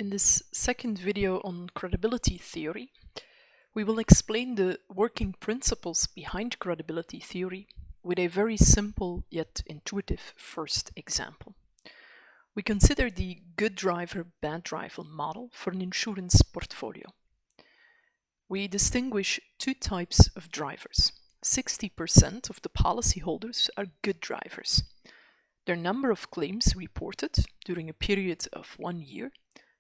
In this second video on credibility theory, we will explain the working principles behind credibility theory with a very simple yet intuitive first example. We consider the good driver, bad driver model for an insurance portfolio. We distinguish two types of drivers. 60% of the policyholders are good drivers. Their number of claims reported during a period of 1 year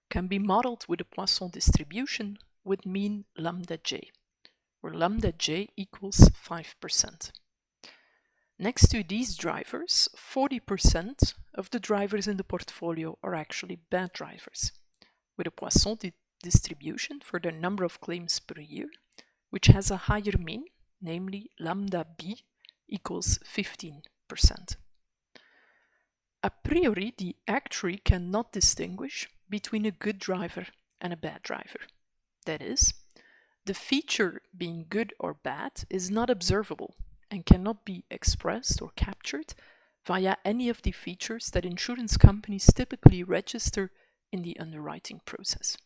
can be modeled with a Poisson distribution with mean lambda j, where lambda j equals 5%. Next to these drivers, 40% of the drivers in the portfolio are actually bad drivers, with a Poisson distribution for their number of claims per year, which has a higher mean, namely lambda b equals 15%. A priori, the actuary cannot distinguish between a good driver and a bad driver. That is, the feature being good or bad is not observable and cannot be expressed or captured via any of the features that insurance companies typically register in the underwriting process.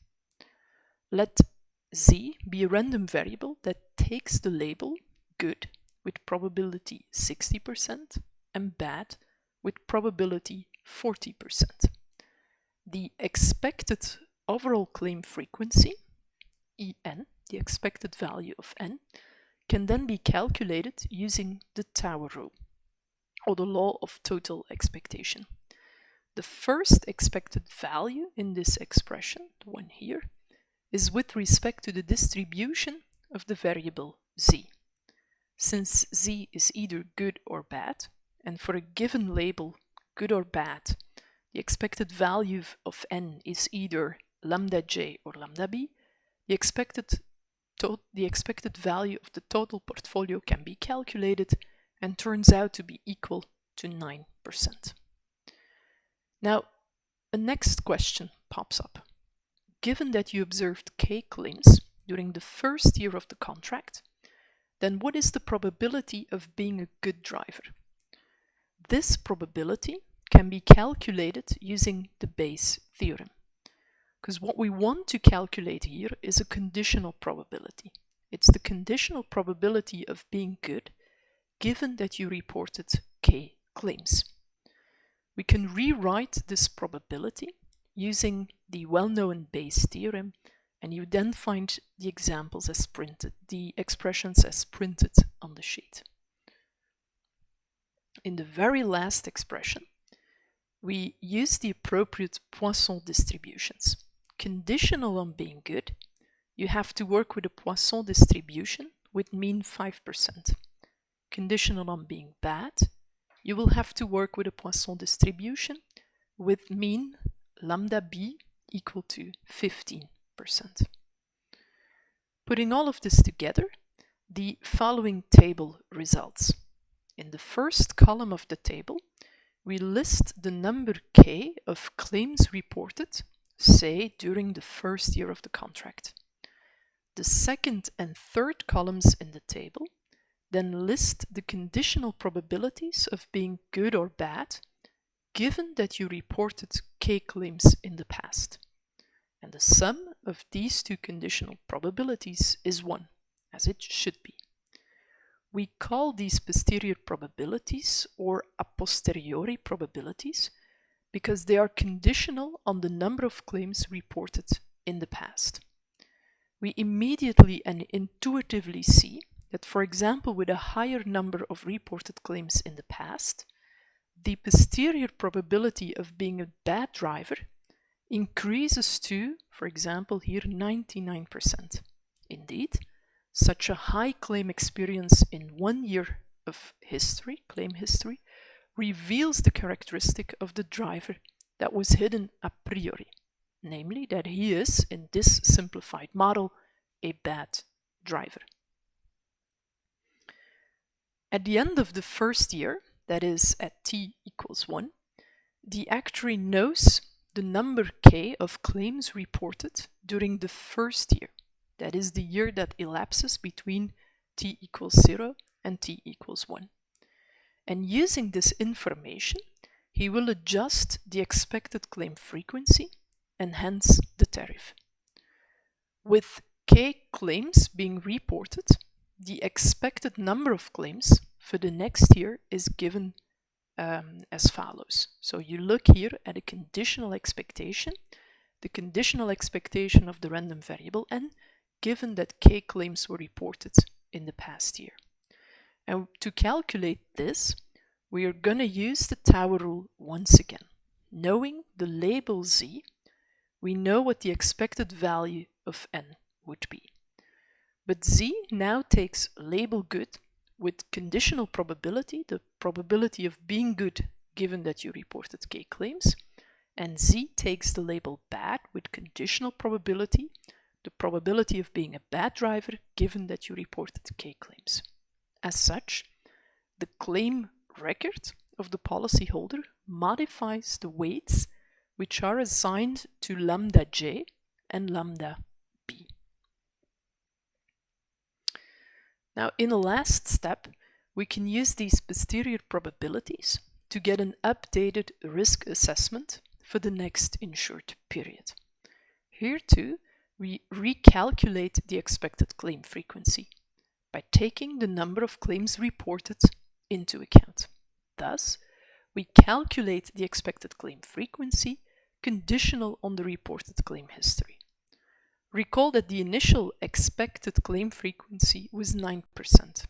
Let z be a random variable that takes the label good with probability 60% and bad with probability 40%. The expected overall claim frequency, En, the expected value of n, can then be calculated using the Tower rule, or the law of total expectation. The first expected value in this expression, the one here, is with respect to the distribution of the variable z. Since z is either good or bad, and for a given label, good or bad, the expected value of n is either lambda j or lambda b, the expected value of the total portfolio can be calculated and turns out to be equal to 9%. Now, a next question pops up. Given that you observed k claims during the first year of the contract, then what is the probability of being a good driver? This probability can be calculated using the Bayes theorem. Because what we want to calculate here is a conditional probability. It's the conditional probability of being good given that you reported k claims. We can rewrite this probability using the well-known Bayes theorem, and you then find the examples as printed, the expressions as printed on the sheet. In the very last expression, we use the appropriate Poisson distributions. Conditional on being good, you have to work with a Poisson distribution with mean 5%. Conditional on being bad, you will have to work with a Poisson distribution with mean lambda b equal to 15%. Putting all of this together, the following table results. In the first column of the table, we list the number k of claims reported, say, during the first year of the contract. The second and third columns in the table then list the conditional probabilities of being good or bad, given that you reported k claims in the past. And the sum of these two conditional probabilities is 1, as it should be. We call these posterior probabilities or a posteriori probabilities because they are conditional on the number of claims reported in the past. We immediately and intuitively see that, for example, with a higher number of reported claims in the past, the posterior probability of being a bad driver increases to, for example, here 99%. Indeed, such a high claim experience in 1 year of history, claim history, reveals the characteristic of the driver that was hidden a priori, namely that he is, in this simplified model, a bad driver. At the end of the first year, that is at t equals 1, the actuary knows the number k of claims reported during the first year. That is the year that elapses between t equals 0 and t equals 1. And using this information, he will adjust the expected claim frequency and hence the tariff. With K claims being reported, the expected number of claims for the next year is given as follows. So you look here at a conditional expectation, the conditional expectation of the random variable n, given that K claims were reported in the past year. And to calculate this, we are going to use the tower rule once again. Knowing the label z, we know what the expected value of n would be. But z now takes label good with conditional probability, the probability of being good given that you reported K claims, and z takes the label bad with conditional probability, the probability of being a bad driver given that you reported K claims. As such, the claim record of the policyholder modifies the weights which are assigned to lambda j and lambda b. Now, in the last step, we can use these posterior probabilities to get an updated risk assessment for the next insured period. Here too, we recalculate the expected claim frequency by taking the number of claims reported into account. Thus, we calculate the expected claim frequency conditional on the reported claim history. Recall that the initial expected claim frequency was 9%.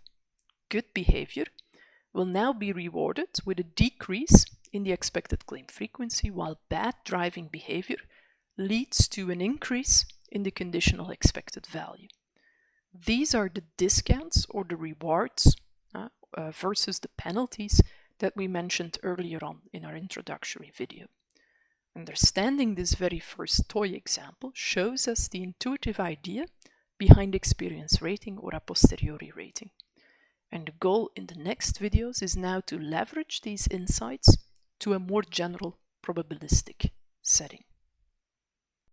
Good behavior will now be rewarded with a decrease in the expected claim frequency, while bad driving behavior leads to an increase in the conditional expected value. These are the discounts or the rewards versus the penalties that we mentioned earlier on in our introductory video. Understanding this very first toy example shows us the intuitive idea behind experience rating or a posteriori rating. And the goal in the next videos is now to leverage these insights to a more general probabilistic setting.